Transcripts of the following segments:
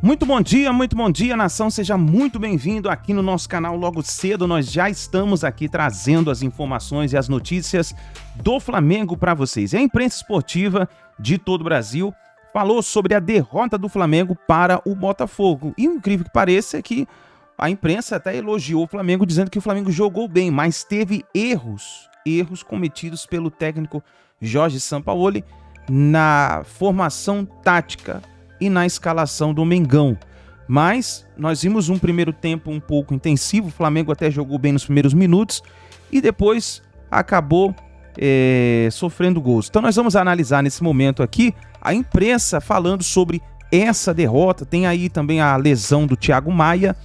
Muito bom dia, nação, seja muito bem-vindo aqui no nosso canal. Logo cedo nós já estamos aqui trazendo as informações e as notícias do Flamengo para vocês. A imprensa esportiva de todo o Brasil falou sobre a derrota do Flamengo para o Botafogo. E o incrível que pareça é que a imprensa até elogiou o Flamengo, dizendo que o Flamengo jogou bem, mas teve erros cometidos pelo técnico Jorge Sampaoli na formação tática e na escalação do Mengão. Mas nós vimos um primeiro tempo um pouco intensivo, o Flamengo até jogou bem nos primeiros minutos e depois acabou sofrendo gols. Então nós vamos analisar nesse momento aqui a imprensa falando sobre essa derrota. Tem aí também a lesão do Thiago Maia.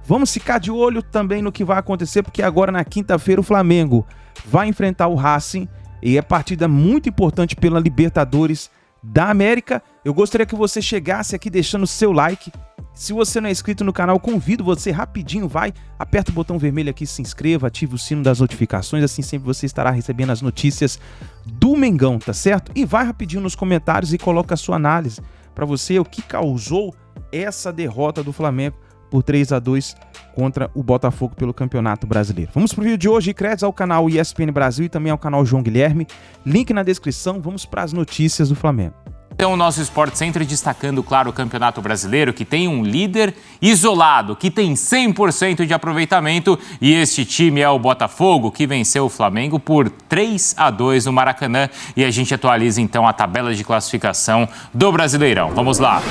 Vamos ficar de olho também no que vai acontecer, porque agora na quinta-feira o Flamengo vai enfrentar o Racing e é partida muito importante pela Libertadores da América. Eu gostaria que você chegasse aqui deixando o seu like. Se você não é inscrito no canal, convido você rapidinho, aperta o botão vermelho aqui, se inscreva, ative o sino das notificações, assim sempre você estará recebendo as notícias do Mengão, tá certo? E vai rapidinho nos comentários e coloca a sua análise para você, o que causou essa derrota do Flamengo por 3-2 contra o Botafogo pelo Campeonato Brasileiro. Vamos pro vídeo de hoje, créditos ao canal ESPN Brasil e também ao canal João Guilherme, link na descrição. Vamos para as notícias do Flamengo. Então, o nosso Sport Center destacando, claro, o Campeonato Brasileiro, que tem um líder isolado, que tem 100% de aproveitamento, e este time é o Botafogo, que venceu o Flamengo por 3-2 no Maracanã, e a gente atualiza, então, a tabela de classificação do Brasileirão. Vamos lá.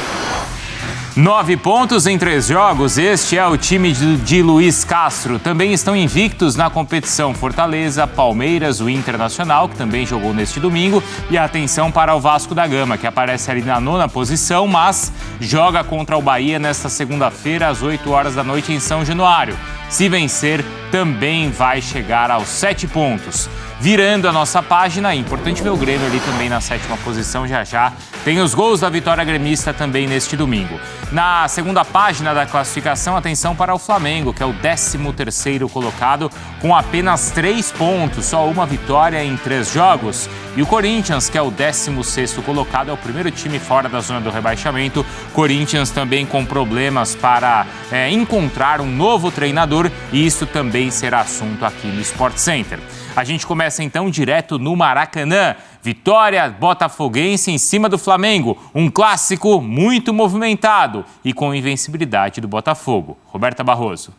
9 pontos em 3 jogos, este é o time de Luiz Castro. Também estão invictos na competição Fortaleza, Palmeiras, o Internacional, que também jogou neste domingo, e atenção para o Vasco da Gama, que aparece ali na 9ª posição, mas joga contra o Bahia nesta segunda-feira, às 8 horas da noite em São Januário. Se vencer, também vai chegar aos 7 pontos. Virando a nossa página, é importante ver o Grêmio ali também na 7ª posição, já tem os gols da vitória gremista também neste domingo. Na segunda página da classificação, atenção para o Flamengo, que é o 13º colocado com apenas 3 pontos, só uma vitória em 3 jogos. E o Corinthians, que é o 16º colocado, é o primeiro time fora da zona do rebaixamento. Corinthians também com problemas para encontrar um novo treinador, e isso também será assunto aqui no Sport Center. A gente começa então direto no Maracanã. Vitória botafoguense em cima do Flamengo. Um clássico muito movimentado e com invencibilidade do Botafogo. Roberta Barroso.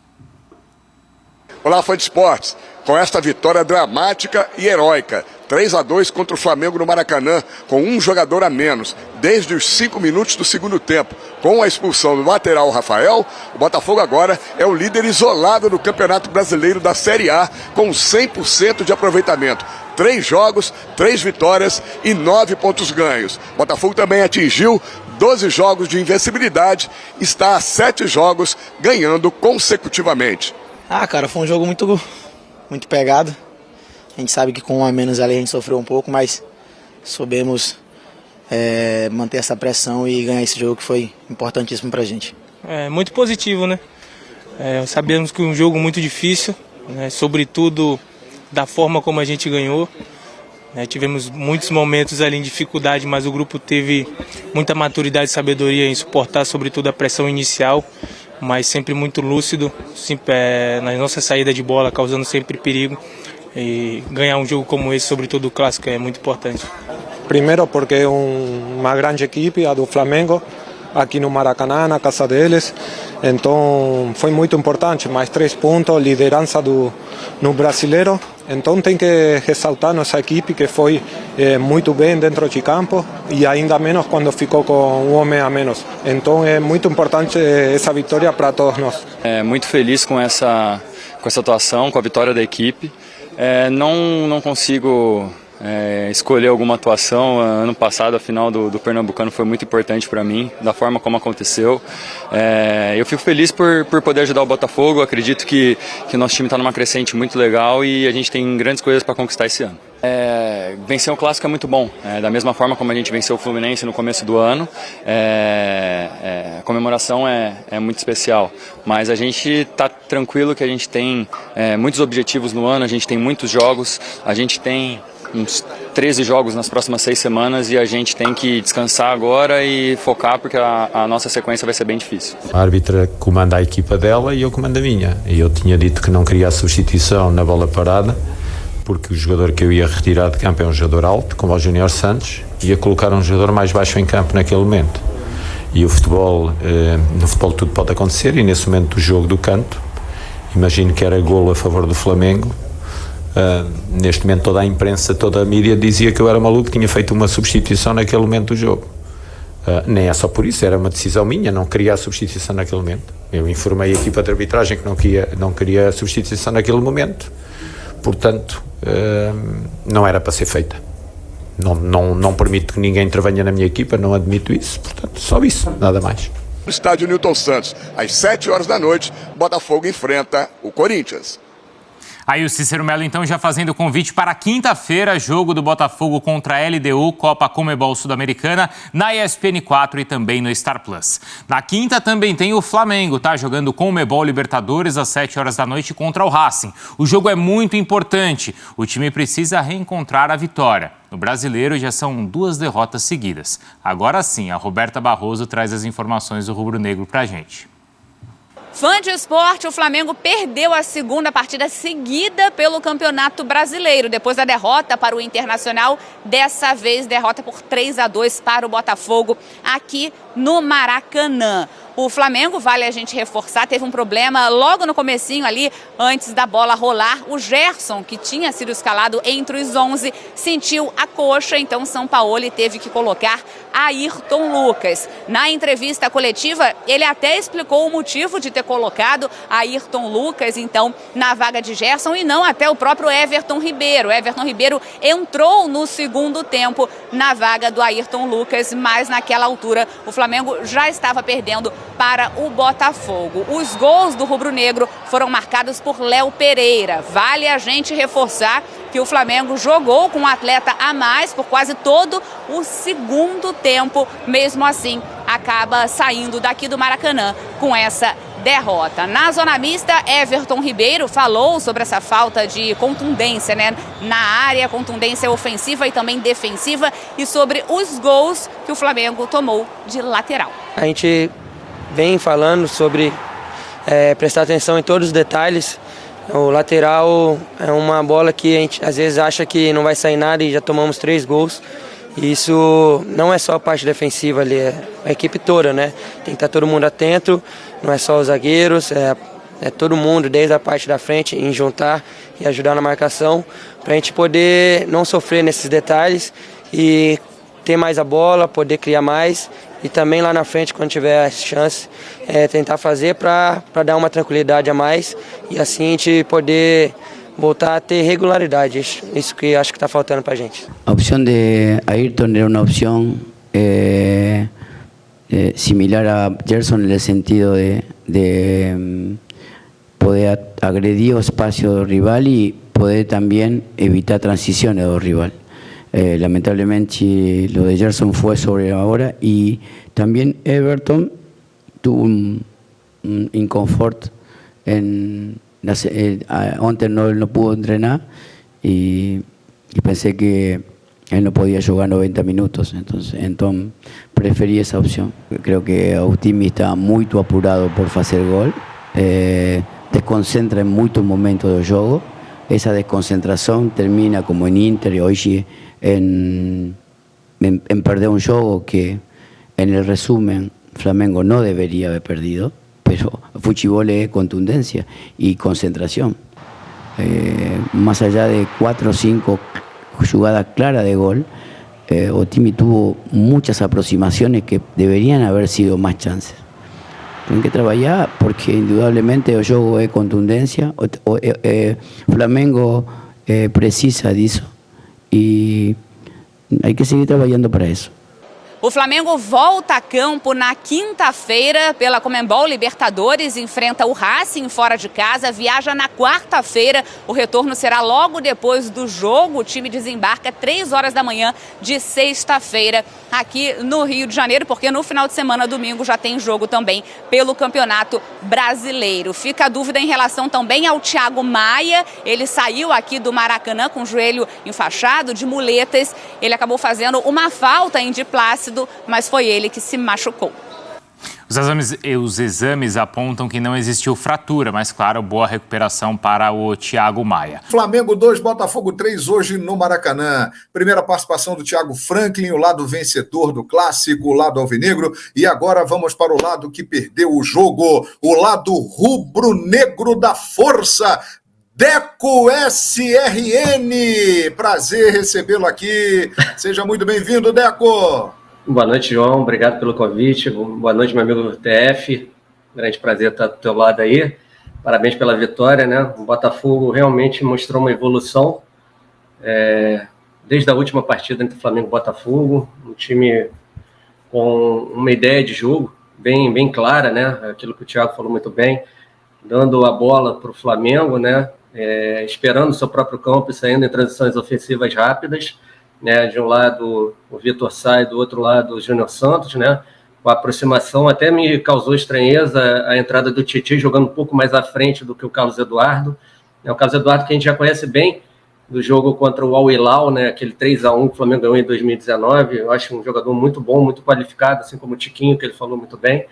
Olá, fã de esportes. Com esta vitória dramática e heróica, 3-2 contra o Flamengo no Maracanã, com um jogador a menos, desde os 5 minutos do segundo tempo. Com a expulsão do lateral Rafael, o Botafogo agora é o líder isolado do Campeonato Brasileiro da Série A, com 100% de aproveitamento. 3 jogos, 3 vitórias e 9 pontos ganhos. O Botafogo também atingiu 12 jogos de invencibilidade, está a 7 jogos ganhando consecutivamente. Cara, foi um jogo muito pegado. A gente sabe que com um a menos ali a gente sofreu um pouco, mas soubemos manter essa pressão e ganhar esse jogo, que foi importantíssimo pra gente. Muito positivo, né? Sabemos que é um jogo muito difícil, né? Sobretudo da forma como a gente ganhou. Tivemos muitos momentos ali em dificuldade, mas o grupo teve muita maturidade e sabedoria em suportar sobretudo a pressão inicial, mas sempre muito lúcido, sempre, na nossa saída de bola, causando sempre perigo. E ganhar um jogo como esse, sobretudo o clássico, é muito importante. Primeiro porque é uma grande equipe, a do Flamengo, aqui no Maracanã, na casa deles. Então foi muito importante, mais 3 pontos, liderança no Brasileiro. Então tem que ressaltar nossa equipe, que foi muito bem dentro de campo, e ainda menos quando ficou com um homem a menos. Então é muito importante essa vitória para todos nós. Muito feliz com essa atuação, com a vitória da equipe. Não consigo escolher alguma atuação. Ano passado a final do Pernambucano foi muito importante para mim, da forma como aconteceu. Eu fico feliz por poder ajudar o Botafogo. Acredito que o nosso time está numa crescente muito legal e a gente tem grandes coisas para conquistar esse ano. Vencer um clássico é muito bom, da mesma forma como a gente venceu o Fluminense no começo do ano. A comemoração é muito especial, mas a gente está tranquilo que a gente tem muitos objetivos no ano, a gente tem muitos jogos, a gente tem uns 13 jogos nas próximas 6 semanas e a gente tem que descansar agora e focar porque a nossa sequência vai ser bem difícil. A árbitra comanda a equipa dela e eu comando a minha. E eu tinha dito que não queria a substituição na bola parada, porque o jogador que eu ia retirar de campo é um jogador alto, como o Júnior Santos, e ia colocar um jogador mais baixo em campo naquele momento. E o futebol, no futebol tudo pode acontecer, e nesse momento do jogo do canto, imagino que era golo a favor do Flamengo. Neste momento toda a imprensa, toda a mídia dizia que eu era maluco, tinha feito uma substituição naquele momento do jogo. Nem é só por isso, era uma decisão minha, não queria a substituição naquele momento. Eu informei a equipa de arbitragem que não queria a substituição naquele momento, portanto não era para ser feita. Não permito que ninguém intervenha na minha equipa, não admito isso, portanto só isso, nada mais. No estádio Newton Santos, às 7 horas da noite, Botafogo enfrenta o Corinthians. Aí o Cícero Melo, então, já fazendo o convite para quinta-feira, jogo do Botafogo contra a LDU, Copa Comebol Sul-Americana, na ESPN 4 e também no Star Plus. Na quinta também tem o Flamengo, tá? Jogando Comebol Libertadores às 7 horas da noite contra o Racing. O jogo é muito importante. O time precisa reencontrar a vitória. No Brasileiro já são 2 derrotas seguidas. Agora sim, a Roberta Barroso traz as informações do rubro-negro pra gente. Fã de esporte, o Flamengo perdeu a segunda partida seguida pelo Campeonato Brasileiro, depois da derrota para o Internacional, dessa vez derrota por 3-2 para o Botafogo aqui no Maracanã. O Flamengo, vale a gente reforçar, teve um problema logo no comecinho ali, antes da bola rolar. O Gerson, que tinha sido escalado entre os 11, sentiu a coxa, então São Paulo teve que colocar Ayrton Lucas. Na entrevista coletiva, ele até explicou o motivo de ter colocado Ayrton Lucas, então, na vaga de Gerson e não até o próprio Everton Ribeiro. Everton Ribeiro entrou no segundo tempo na vaga do Ayrton Lucas, mas naquela altura o Flamengo já estava perdendo para o Botafogo. Os gols do rubro-negro foram marcados por Léo Pereira. Vale a gente reforçar que o Flamengo jogou com um atleta a mais por quase todo o segundo tempo. Mesmo assim, acaba saindo daqui do Maracanã com essa derrota. Na zona mista, Everton Ribeiro falou sobre essa falta de contundência, né, na área, contundência ofensiva e também defensiva, e sobre os gols que o Flamengo tomou de lateral. A gente vem falando sobre prestar atenção em todos os detalhes. O lateral é uma bola que a gente às vezes acha que não vai sair nada e já tomamos 3 gols. E isso não é só a parte defensiva ali, é a equipe toda, né? Tem que estar todo mundo atento, não é só os zagueiros, é todo mundo, desde a parte da frente, em juntar e ajudar na marcação, para a gente poder não sofrer nesses detalhes e ter mais a bola, poder criar mais. E também lá na frente, quando tiver a chance, tentar fazer para dar uma tranquilidade a mais e assim a gente poder voltar a ter regularidade. Isso que acho que está faltando para a gente. A opción de Ayrton era una opción similar a Gerson en el sentido de poder agredir el espacio del rival y poder también evitar transiciones del rival. Lamentablemente lo de Gerson fue sobre la hora y también Everton tuvo un inconfort antes no pudo entrenar y pensé que él no podía jugar 90 minutos, entonces preferí esa opción. Creo que Autimi está muy apurado por hacer gol, desconcentra en muchos momentos del juego. Esa desconcentración termina como en Inter y hoy en perder un juego que en el resumen Flamengo no debería haber perdido, pero fútbol es contundencia y concentración. Más allá de 4 o 5 jugadas claras de gol, Otimi tuvo muchas aproximaciones que deberían haber sido más chances. Tienen que trabajar porque indudablemente el juego es contundencia. Flamengo precisa de eso y hay que seguir trabajando para eso. O Flamengo volta a campo na quinta-feira pela Conmebol Libertadores, enfrenta o Racing fora de casa, viaja na quarta-feira, o retorno será logo depois do jogo, o time desembarca 3 horas da manhã de sexta-feira aqui no Rio de Janeiro, porque no final de semana, domingo, já tem jogo também pelo Campeonato Brasileiro. Fica a dúvida em relação também ao Thiago Maia, ele saiu aqui do Maracanã com o joelho enfaixado, de muletas, ele acabou fazendo uma falta em Di Plácido, mas foi ele que se machucou. Os exames apontam que não existiu fratura, mas, claro, boa recuperação para o Thiago Maia. Flamengo 2, Botafogo 3, hoje no Maracanã. Primeira participação do Thiago Franklin, o lado vencedor do clássico, o lado alvinegro. E agora vamos para o lado que perdeu o jogo, o lado rubro-negro da força. Deco SRN, prazer recebê-lo aqui. Seja muito bem-vindo, Deco. Boa noite, João. Obrigado pelo convite. Boa noite, meu amigo TF. Grande prazer estar do teu lado aí. Parabéns pela vitória, né? O Botafogo realmente mostrou uma evolução desde a última partida entre Flamengo e Botafogo. Um time com uma ideia de jogo bem clara, né? Aquilo que o Thiago falou muito bem, dando a bola para o Flamengo, né? Esperando o seu próprio campo e saindo em transições ofensivas rápidas. Né, de um lado o Vitor Sá e do outro lado o Júnior Santos, né, com a aproximação, até me causou estranheza a entrada do Titi jogando um pouco mais à frente do que o Carlos Eduardo, o Carlos Eduardo que a gente já conhece bem do jogo contra o Al Hilal, né, aquele 3-1 que o Flamengo ganhou em 2019, eu acho um jogador muito bom, muito qualificado, assim como o Tiquinho, que ele falou muito bem,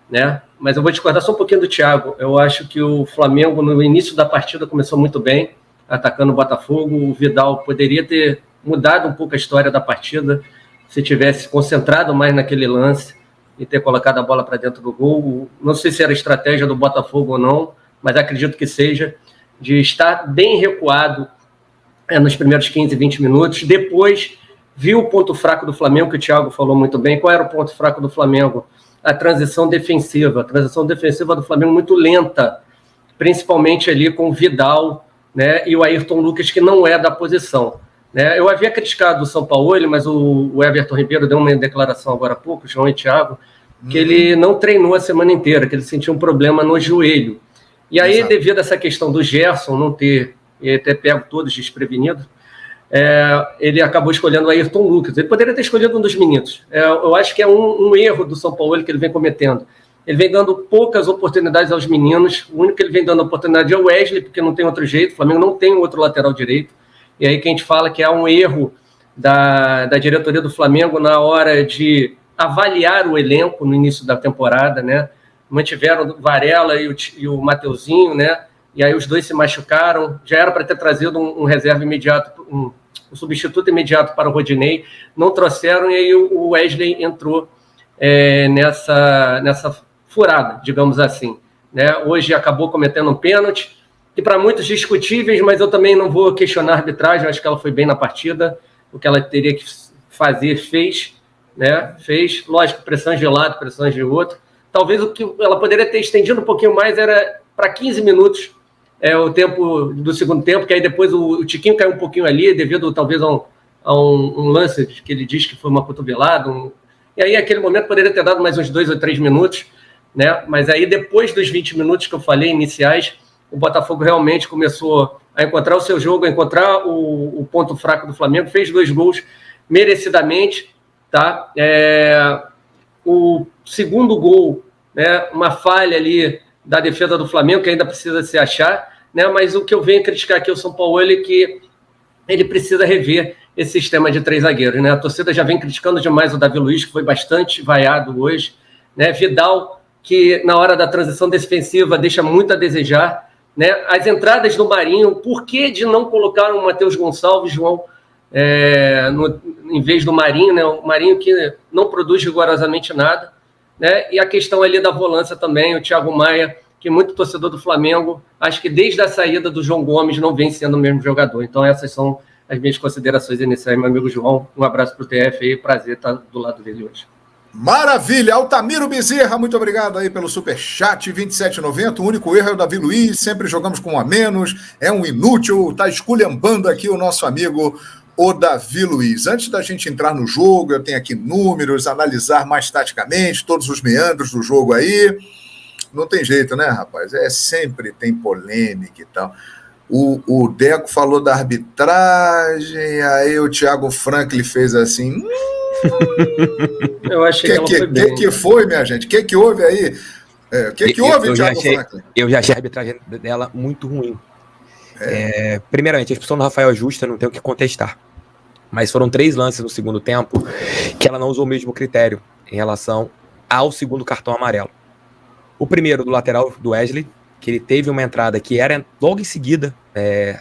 né, mas eu vou discordar só um pouquinho do Thiago. Eu acho que o Flamengo no início da partida começou muito bem, atacando o Botafogo. O Vidal poderia ter mudado um pouco a história da partida, se tivesse concentrado mais naquele lance e ter colocado a bola para dentro do gol. Não sei se era estratégia do Botafogo ou não, mas acredito que seja, de estar bem recuado nos primeiros 15, 20 minutos. Depois, viu o ponto fraco do Flamengo, que o Thiago falou muito bem. Qual era o ponto fraco do Flamengo? A transição defensiva. A transição defensiva do Flamengo muito lenta, principalmente ali com o Vidal, né, e o Ayrton Lucas, que não é da posição. Eu havia criticado o São Paulo, mas o Everton Ribeiro deu uma declaração agora há pouco, João e Thiago, que ele não treinou a semana inteira, que ele sentiu um problema no joelho. E aí, devido a essa questão do Gerson não ter, e até pego todos desprevenidos, ele acabou escolhendo o Ayrton Lucas. Ele poderia ter escolhido um dos meninos. Eu acho que é um erro do São Paulo que ele vem cometendo. Ele vem dando poucas oportunidades aos meninos. O único que ele vem dando oportunidade é o Wesley, porque não tem outro jeito. O Flamengo não tem outro lateral direito. E aí que a gente fala que há um erro da diretoria do Flamengo na hora de avaliar o elenco no início da temporada, né? Mantiveram o Varela e o Mateuzinho, né? E aí os dois se machucaram. Já era para ter trazido um reserva imediato, um substituto imediato para o Rodinei. Não trouxeram, e aí o Wesley entrou nessa furada, digamos assim, né? Hoje acabou cometendo um pênalti, que para muitos discutíveis, mas eu também não vou questionar a arbitragem. Eu acho que ela foi bem na partida, o que ela teria que fazer, fez, né? Fez, lógico, pressões de um lado, pressões de outro. Talvez o que ela poderia ter estendido um pouquinho mais era para 15 minutos, o tempo do segundo tempo, que aí depois o Tiquinho caiu um pouquinho ali, devido talvez a um lance que ele diz que foi uma cotovelada, e aí naquele momento poderia ter dado mais uns 2 ou 3 minutos, né? Mas aí depois dos 20 minutos que eu falei iniciais, o Botafogo realmente começou a encontrar o seu jogo, a encontrar o ponto fraco do Flamengo, fez 2 gols merecidamente, tá? O segundo gol, né, uma falha ali da defesa do Flamengo, que ainda precisa se achar, né? Mas o que eu venho criticar aqui é o São Paulo, que ele precisa rever esse sistema de 3 zagueiros, né? A torcida já vem criticando demais o Davi Luiz, que foi bastante vaiado hoje, né? Vidal, que na hora da transição defensiva deixa muito a desejar, né? As entradas do Marinho, por que de não colocar o Matheus Gonçalves, João, em vez do Marinho, né? O Marinho que não produz rigorosamente nada, né? E a questão ali da volância também, o Thiago Maia, que muito torcedor do Flamengo, acho que desde a saída do João Gomes não vem sendo o mesmo jogador. Então essas são as minhas considerações iniciais, meu amigo João. Um abraço para o TF aí, prazer estar do lado dele hoje. Maravilha, Altamiro Bezerra, muito obrigado aí pelo superchat, 27,90, o único erro é o Davi Luiz, sempre jogamos com um a menos, é um inútil, tá esculhambando aqui o nosso amigo o Davi Luiz. Antes da gente entrar no jogo, eu tenho aqui números, analisar mais taticamente todos os meandros do jogo aí. Não tem jeito, né, rapaz? Sempre tem polêmica e tal. O Deco falou da arbitragem, aí o Thiago Franklin fez assim... Eu achei que ela foi bem. Que foi, minha gente? O que houve aí? Que houve, Thiago Franklin? Eu já achei a arbitragem dela muito ruim. Primeiramente, a expulsão do Rafael é justa, não tenho o que contestar. Mas foram 3 lances no segundo tempo que ela não usou o mesmo critério em relação ao segundo cartão amarelo. O primeiro do lateral do Wesley, que ele teve uma entrada que era logo em seguida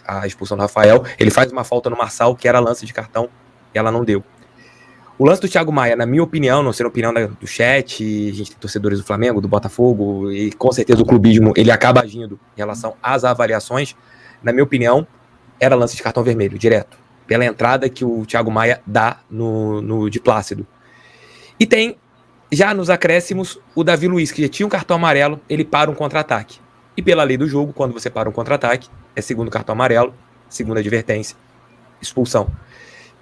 a expulsão do Rafael. Ele faz uma falta no Marçal, que era lance de cartão, e ela não deu. O lance do Thiago Maia, na minha opinião, não sei a opinião do chat, a gente tem torcedores do Flamengo, do Botafogo, e com certeza o clubismo ele acaba agindo em relação às avaliações. Na minha opinião, era lance de cartão vermelho, direto, pela entrada que o Thiago Maia dá no de Plácido. E tem, já nos acréscimos, o Davi Luiz, que já tinha um cartão amarelo, ele para um contra-ataque. E pela lei do jogo, quando você para um contra-ataque, é segundo cartão amarelo, segunda advertência, expulsão.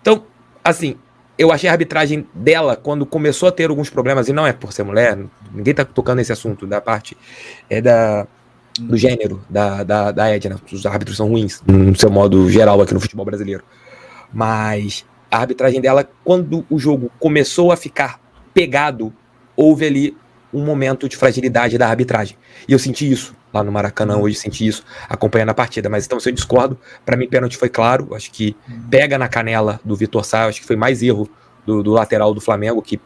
Então, assim, eu achei a arbitragem dela, quando começou a ter alguns problemas, e não é por ser mulher, ninguém tá tocando nesse assunto, da parte do gênero, da Edna, os árbitros são ruins, no seu modo geral aqui no futebol brasileiro. Mas a arbitragem dela, quando o jogo começou a ficar pegado, houve ali um momento de fragilidade da arbitragem. E eu senti isso lá no Maracanã, hoje senti isso acompanhando a partida. Mas então, se eu discordo, para mim pênalti foi claro, acho que pega na canela do Vitor Sá, acho que foi mais erro do lateral do Flamengo, que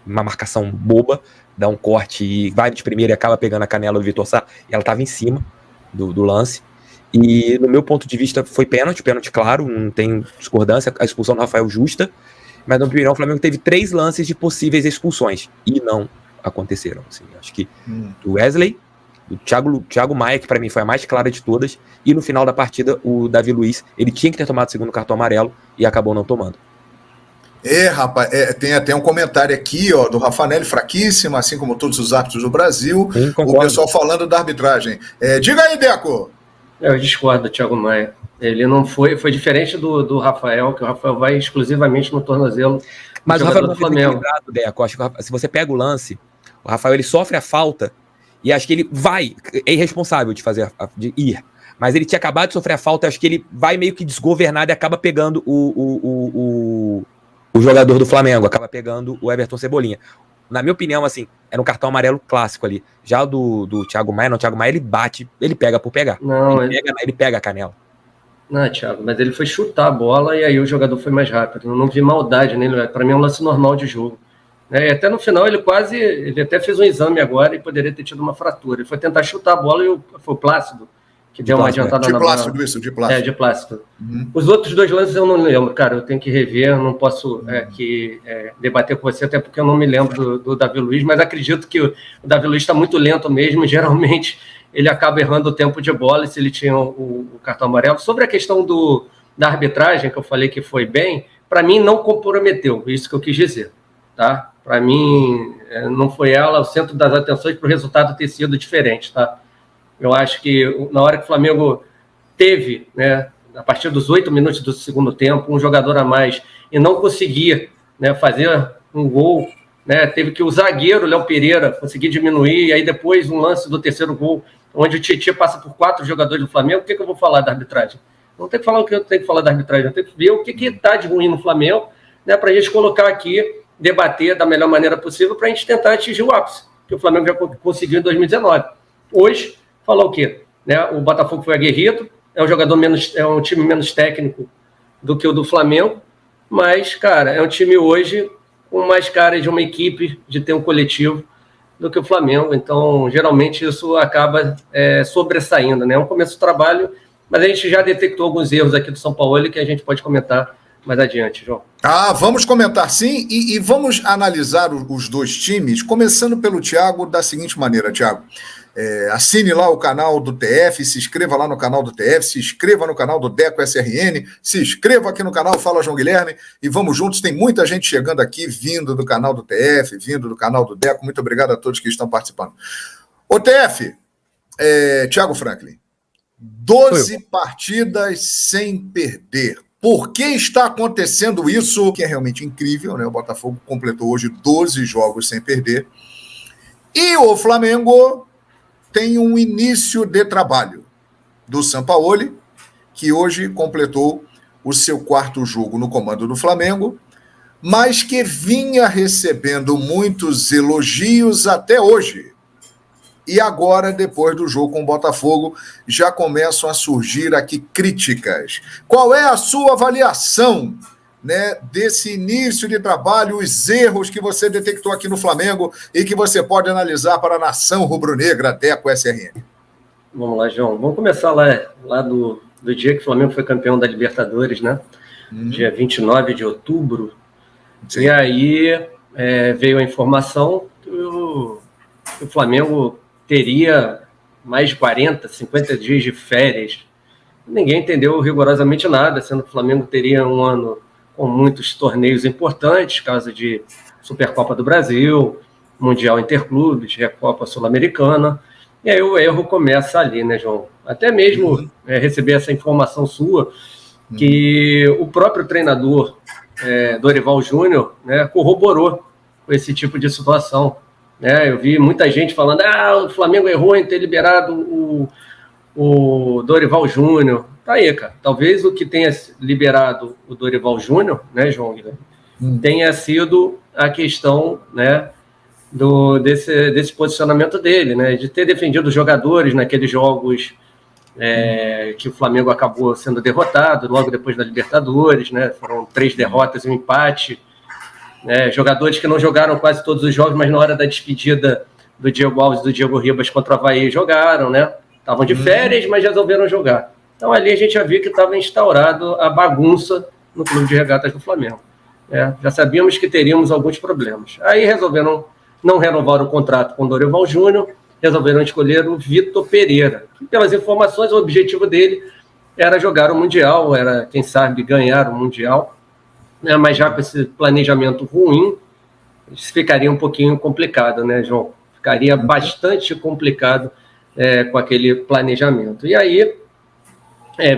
uma marcação boba, dá um corte e vai de primeira e acaba pegando a canela do Vitor Sá, e ela estava em cima do lance. E no meu ponto de vista foi pênalti claro, não tem discordância, a expulsão do Rafael justa, mas no primeiro o Flamengo teve 3 lances de possíveis expulsões, e não aconteceram. Assim, acho que do Wesley, do Thiago Maia, que para mim foi a mais clara de todas, e no final da partida o Davi Luiz, ele tinha que ter tomado o segundo cartão amarelo e acabou não tomando. Rapaz, tem até um comentário aqui, ó, do Rafanelli, fraquíssimo, assim como todos os árbitros do Brasil. Sim, o pessoal falando da arbitragem. Diga aí, Deco. Eu discordo do Thiago Maia. Ele não foi diferente do Rafael, que o Rafael vai exclusivamente no tornozelo. Mas o Rafael não foi equilibrado, Deco. Acho que se você pega o lance, o Rafael ele sofre a falta e acho que ele é irresponsável de ir. Mas ele tinha acabado de sofrer a falta, acho que ele vai meio que desgovernado e acaba pegando o jogador do Flamengo, acaba pegando o Everton Cebolinha. Na minha opinião, assim, era um cartão amarelo clássico ali. Já o do Thiago Maia, não, o Thiago Maia ele bate, ele pega por pegar. Não, ele pega a canela. Não, Thiago, mas ele foi chutar a bola e aí o jogador foi mais rápido. Eu não vi maldade nele, para mim é um lance normal de jogo. E até no final ele até fez um exame agora e poderia ter tido uma fratura. Ele foi tentar chutar a bola e foi o Plácido que deu uma adiantada na bola. De Plácido. De Plácido. Os outros 2 lances eu não lembro, cara. Eu tenho que rever, eu não posso debater com você, até porque eu não me lembro do Davi Luiz, mas acredito que o Davi Luiz está muito lento mesmo, e geralmente ele acaba errando o tempo de bola, e se ele tinha o cartão amarelo. Sobre a questão da arbitragem, que eu falei que foi bem, para mim não comprometeu, isso que eu quis dizer, tá? Para mim, não foi ela o centro das atenções para o resultado ter sido diferente, tá? Eu acho que na hora que o Flamengo teve, a partir dos 8 minutos do segundo tempo, um jogador a mais e não conseguia fazer um gol, teve que o zagueiro, Léo Pereira, conseguir diminuir, e aí depois um lance do terceiro gol, onde o Tietchan passa por 4 jogadores do Flamengo. O que eu vou falar da arbitragem? Não tem que falar o que eu tenho que falar da arbitragem, eu tenho que ver o que está de ruim no Flamengo, para a gente colocar aqui, debater da melhor maneira possível para a gente tentar atingir o ápice, que o Flamengo já conseguiu em 2019. Hoje, falar o quê? O Botafogo foi aguerrido, é um time menos técnico do que o do Flamengo, mas, cara, é um time hoje com mais cara de uma equipe, de ter um coletivo, do que o Flamengo. Então, geralmente, isso acaba sobressaindo, É um começo do trabalho, mas a gente já detectou alguns erros aqui do São Paulo que a gente pode comentar mais adiante, João. Vamos comentar sim, e vamos analisar os 2 times, começando pelo Thiago, da seguinte maneira, Thiago. Assine lá o canal do TF, se inscreva lá no canal do TF, se inscreva no canal do Deco SRN, se inscreva aqui no canal Fala João Guilherme, e vamos juntos. Tem muita gente chegando aqui, vindo do canal do TF, vindo do canal do Deco. Muito obrigado a todos que estão participando. Ô TF, Thiago Franklin, 12 partidas sem perder, Por que está acontecendo isso? Que é realmente incrível, né? O Botafogo completou hoje 12 jogos sem perder. E o Flamengo tem um início de trabalho do Sampaoli, que hoje completou o seu 4º jogo no comando do Flamengo, mas que vinha recebendo muitos elogios até hoje. E agora, depois do jogo com o Botafogo, já começam a surgir aqui críticas. Qual é a sua avaliação, né, desse início de trabalho, os erros que você detectou aqui no Flamengo e que você pode analisar para a nação rubro-negra, Deco SRN? Vamos lá, João. Vamos começar lá do dia que o Flamengo foi campeão da Libertadores, né? Dia 29 de outubro. Sim. E aí veio a informação que o Flamengo teria mais de 40, 50 dias de férias. Ninguém entendeu rigorosamente nada, sendo que o Flamengo teria um ano com muitos torneios importantes, caso de Supercopa do Brasil, Mundial Interclubes, Recopa Sul-Americana. E aí o erro começa ali, né, João? Até mesmo receber essa informação sua, que o próprio treinador Dorival Júnior, né, corroborou com esse tipo de situação. Eu vi muita gente falando, o Flamengo errou em ter liberado o Dorival Júnior. Tá aí, cara. Talvez o que tenha liberado o Dorival Júnior, né, João Guilherme, tenha sido a questão, né, desse posicionamento dele, né, de ter defendido os jogadores naqueles jogos que o Flamengo acabou sendo derrotado logo depois da Libertadores, né, foram 3 derrotas e um empate. Jogadores que não jogaram quase todos os jogos, mas na hora da despedida do Diego Alves e do Diego Ribas contra o Avaí jogaram, né? Estavam de férias, mas resolveram jogar. Então ali a gente já viu que estava instaurado a bagunça no Clube de Regatas do Flamengo. Já sabíamos que teríamos alguns problemas. Aí resolveram não renovar o contrato com o Dorival Júnior, resolveram escolher o Vitor Pereira, que, pelas informações, o objetivo dele era jogar o Mundial, era, quem sabe, ganhar o Mundial. Mas já com esse planejamento ruim, isso ficaria um pouquinho complicado, né, João? Ficaria bastante complicado com aquele planejamento. E aí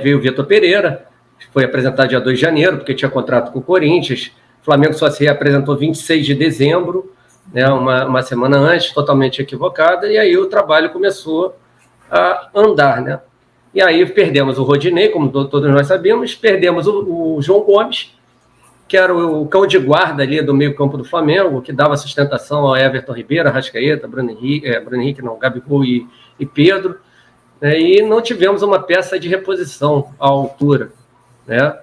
veio o Vitor Pereira, que foi apresentado dia 2 de janeiro, porque tinha contrato com o Corinthians. O Flamengo só se reapresentou 26 de dezembro, né, uma semana antes, totalmente equivocada, e aí o trabalho começou a andar, né? E aí perdemos o Rodinei, como todos nós sabemos, perdemos o João Gomes, que era o cão de guarda ali do meio-campo do Flamengo, que dava sustentação ao Everton Ribeiro, Arrascaeta, Bruno Henrique, Gabigol e Pedro, né? E não tivemos uma peça de reposição à altura, né?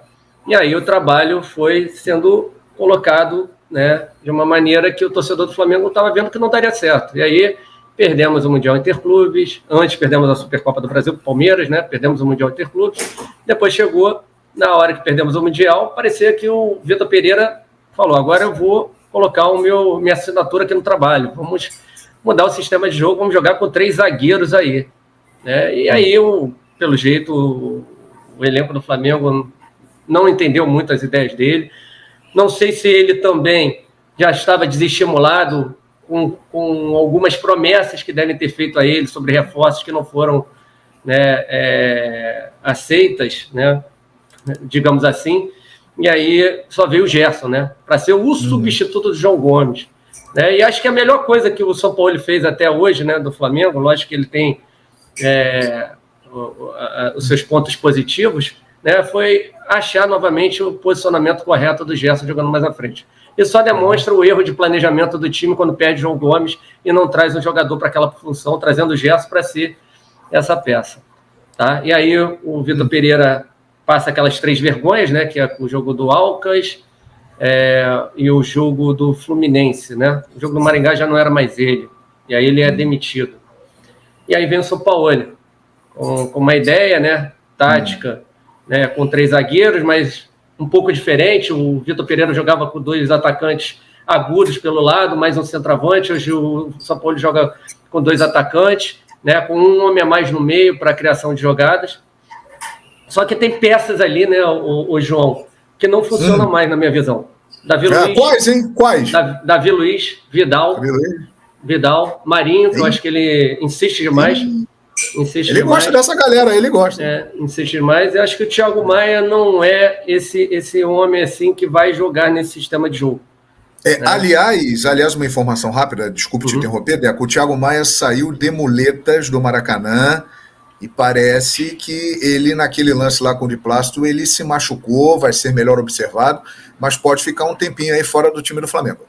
E aí o trabalho foi sendo colocado, né, de uma maneira que o torcedor do Flamengo estava vendo que não daria certo. E aí perdemos o Mundial Interclubes, antes perdemos a Supercopa do Brasil para o Palmeiras, né? Perdemos o Mundial Interclubes, depois chegou... Na hora que perdemos o Mundial, parecia que o Vitor Pereira falou, agora eu vou colocar minha assinatura aqui no trabalho, vamos mudar o sistema de jogo, vamos jogar com 3 zagueiros aí. E aí, pelo jeito, o elenco do Flamengo não entendeu muito as ideias dele. Não sei se ele também já estava desestimulado com algumas promessas que devem ter feito a ele sobre reforços que não foram, né, aceitas, né, digamos assim, e aí só veio o Gerson, né, para ser o substituto do João Gomes, né, e acho que a melhor coisa que o Sampaoli fez até hoje, né, do Flamengo, lógico que ele tem os seus pontos positivos, né, foi achar novamente o posicionamento correto do Gerson jogando mais à frente. Isso só demonstra o erro de planejamento do time quando perde o João Gomes e não traz um jogador para aquela função, trazendo o Gerson para ser essa peça, tá? E aí o Vitor Pereira passa aquelas 3 vergonhas, né, que é o jogo do Alcas e o jogo do Fluminense, né? O jogo do Maringá já não era mais ele, e aí ele é demitido. E aí vem o Sampaoli, com uma ideia, né, tática, né, com 3 zagueiros, mas um pouco diferente. O Vitor Pereira jogava com 2 atacantes agudos pelo lado, mais um centroavante. Hoje o Sampaoli joga com 2 atacantes, né, com um homem a mais no meio para a criação de jogadas. Só que tem peças ali, né, o João, que não funcionam mais na minha visão. Davi Luiz, quais, hein? Quais? Davi Luiz, Vidal, Marinho, que eu acho que ele insiste demais. insistir Ele gosta dessa galera, ele gosta. Insistir mais. Eu acho que o Thiago Maia não é esse homem assim que vai jogar nesse sistema de jogo. Aliás, uma informação rápida, desculpe te interromper, Deco. O Thiago Maia saiu de muletas do Maracanã e parece que ele, naquele lance lá com o Diplácido, ele se machucou, vai ser melhor observado, mas pode ficar um tempinho aí fora do time do Flamengo.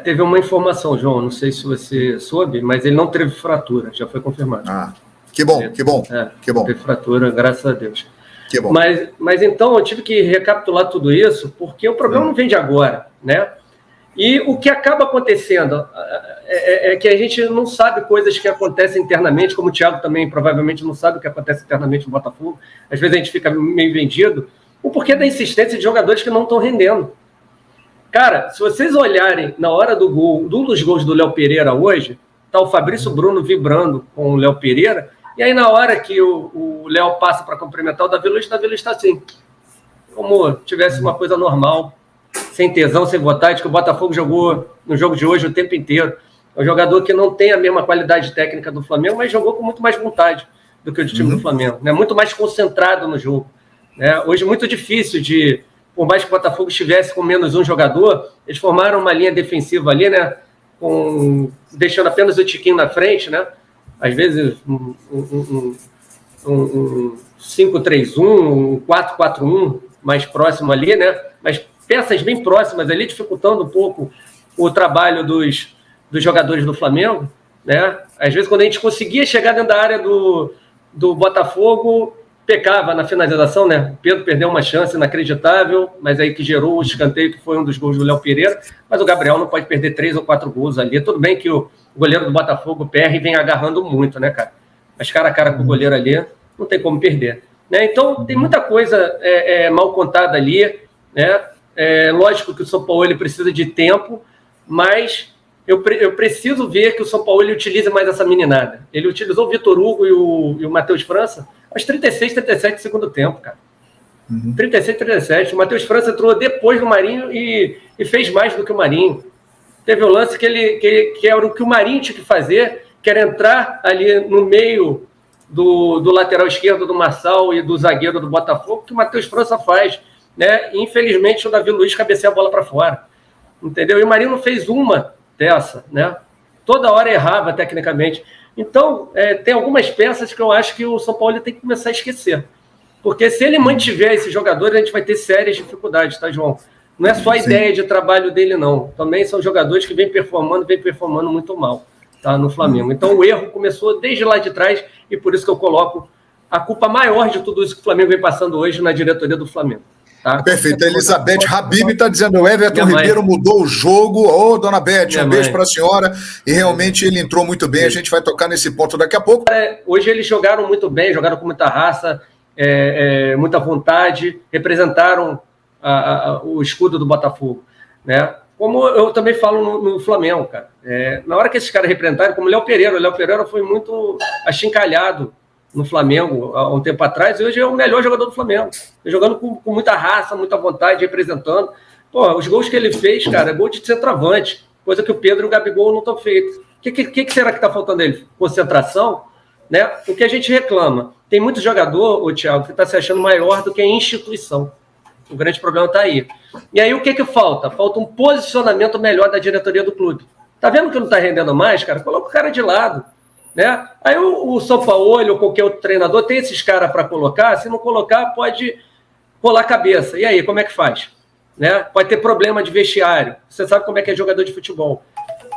Teve uma informação, João, não sei se você soube, mas ele não teve fratura, já foi confirmado. Que bom, que bom. Que bom. Teve fratura, graças a Deus. Que bom. Mas então eu tive que recapitular tudo isso, porque o problema não vem de agora, né? E o que acaba acontecendo é que a gente não sabe coisas que acontecem internamente, como o Thiago também provavelmente não sabe o que acontece internamente no Botafogo. Às vezes a gente fica meio vendido. O porquê da insistência de jogadores que não estão rendendo. Cara, se vocês olharem na hora do gol, um dos gols do Léo Pereira hoje, tá o Fabrício Bruno vibrando com o Léo Pereira, e aí na hora que o Léo passa para cumprimentar o Davi Luiz está assim, como tivesse uma coisa normal, sem tesão, sem vontade, que o Botafogo jogou no jogo de hoje o tempo inteiro. É um jogador que não tem a mesma qualidade técnica do Flamengo, mas jogou com muito mais vontade do que o time do Flamengo, né? Muito mais concentrado no jogo, né? Hoje é muito difícil por mais que o Botafogo estivesse com menos um jogador, eles formaram uma linha defensiva ali, né? Deixando apenas o Tiquinho na frente, né? Às vezes um 5-3-1, um 4-4-1 mais próximo ali, né? Mas peças bem próximas ali, dificultando um pouco o trabalho dos jogadores do Flamengo, né? Às vezes, quando a gente conseguia chegar dentro da área do Botafogo, pecava na finalização, né? O Pedro perdeu uma chance inacreditável, mas aí que gerou o escanteio, que foi um dos gols do Léo Pereira, mas o Gabriel não pode perder 3 ou 4 gols ali. Tudo bem que o goleiro do Botafogo, o PR, vem agarrando muito, né, cara? Mas cara a cara com o goleiro ali, não tem como perder, né? Então, tem muita coisa mal contada ali, né? Lógico que o São Paulo ele precisa de tempo, mas eu preciso ver que o São Paulo ele utilize mais essa meninada. Ele utilizou o Vitor Hugo e o Matheus França aos 36, 37 do segundo tempo, cara. 36, 37. O Matheus França entrou depois do Marinho e fez mais do que o Marinho. Teve o lance que era o que o Marinho tinha que fazer, que era entrar ali no meio do lateral esquerdo do Marçal e do zagueiro do Botafogo, que o Matheus França faz, né? E, infelizmente, o Davi Luiz cabeceia a bola para fora. Entendeu? E o Marinho não fez uma dessa, né? Toda hora errava tecnicamente. Então, tem algumas peças que eu acho que o São Paulo tem que começar a esquecer. Porque se ele mantiver esses jogadores, a gente vai ter sérias dificuldades, tá, João? Não é só a ideia de trabalho dele, não. Também são jogadores que vêm performando muito mal, tá, no Flamengo. Então, o erro começou desde lá de trás e por isso que eu coloco a culpa maior de tudo isso que o Flamengo vem passando hoje na diretoria do Flamengo. Tá? Perfeito. A Elizabeth Habib está dizendo: o Everton Ribeiro mudou o jogo. Ô, dona Beth, um beijo para a senhora. E realmente ele entrou muito bem. A gente vai tocar nesse ponto daqui a pouco. Hoje eles jogaram muito bem, jogaram com muita raça, muita vontade, representaram o escudo do Botafogo, né? Como eu também falo no Flamengo, cara. Na hora que esses caras representaram, como o Léo Pereira foi muito achincalhado no Flamengo há um tempo atrás, e hoje é o melhor jogador do Flamengo. Jogando com muita raça, muita vontade, representando. Pô, os gols que ele fez, cara, é gol de centroavante, coisa que o Pedro e o Gabigol não estão feitos. O que será que está faltando dele? Concentração, né? O que a gente reclama. Tem muito jogador, Thiago, que está se achando maior do que a instituição. O grande problema está aí. E aí o que falta? Falta um posicionamento melhor da diretoria do clube. Tá vendo que não está rendendo mais, cara? Coloca o cara de lado. Né? Aí o São Paulo ou qualquer outro treinador tem esses caras para colocar, se não colocar pode rolar a cabeça, e aí como é que faz? Né? Pode ter problema de vestiário, você sabe como é que é jogador de futebol.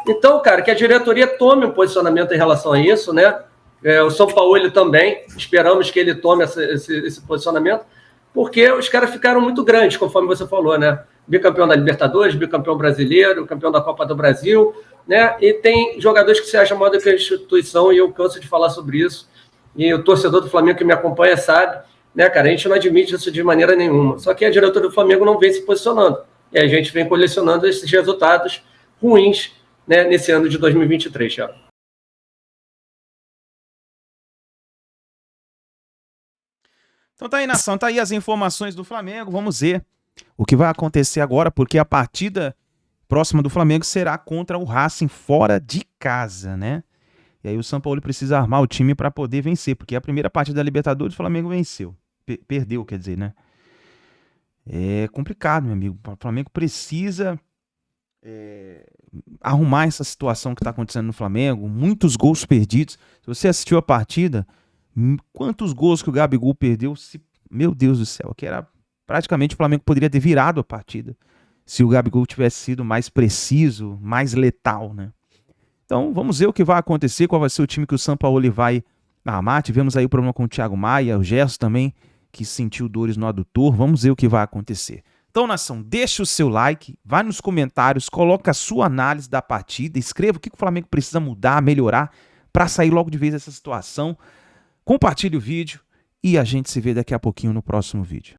Então, cara, que a diretoria tome um posicionamento em relação a isso, né? O São Paulo também, esperamos que ele tome esse posicionamento, porque os caras ficaram muito grandes, conforme você falou, né? Bicampeão da Libertadores, bicampeão brasileiro, campeão da Copa do Brasil, né? E tem jogadores que se acham maior do que a instituição, e eu canso de falar sobre isso. E o torcedor do Flamengo que me acompanha sabe, né, cara? A gente não admite isso de maneira nenhuma. Só que a diretoria do Flamengo não vem se posicionando. E a gente vem colecionando esses resultados ruins, né, nesse ano de 2023, Thiago. Então tá aí, nação, tá aí as informações do Flamengo. Vamos ver o que vai acontecer agora, porque a partida próxima do Flamengo será contra o Racing fora de casa, né? E aí o São Paulo precisa armar o time para poder vencer, porque a primeira partida da Libertadores o Flamengo venceu. Perdeu, quer dizer, né? É complicado, meu amigo. O Flamengo precisa arrumar essa situação que está acontecendo no Flamengo. Muitos gols perdidos. Se você assistiu a partida, quantos gols que o Gabigol perdeu? Meu Deus do céu, que era praticamente o Flamengo poderia ter virado a partida se o Gabigol tivesse sido mais preciso, mais letal, né? Então, vamos ver o que vai acontecer, qual vai ser o time que o Sampaoli vai armar. Tivemos aí o problema com o Thiago Maia, o Gerson também, que sentiu dores no adutor. Vamos ver o que vai acontecer. Então, nação, deixa o seu like, vai nos comentários, coloca a sua análise da partida, escreva o que o Flamengo precisa mudar, melhorar, para sair logo de vez dessa situação. Compartilhe o vídeo e a gente se vê daqui a pouquinho no próximo vídeo.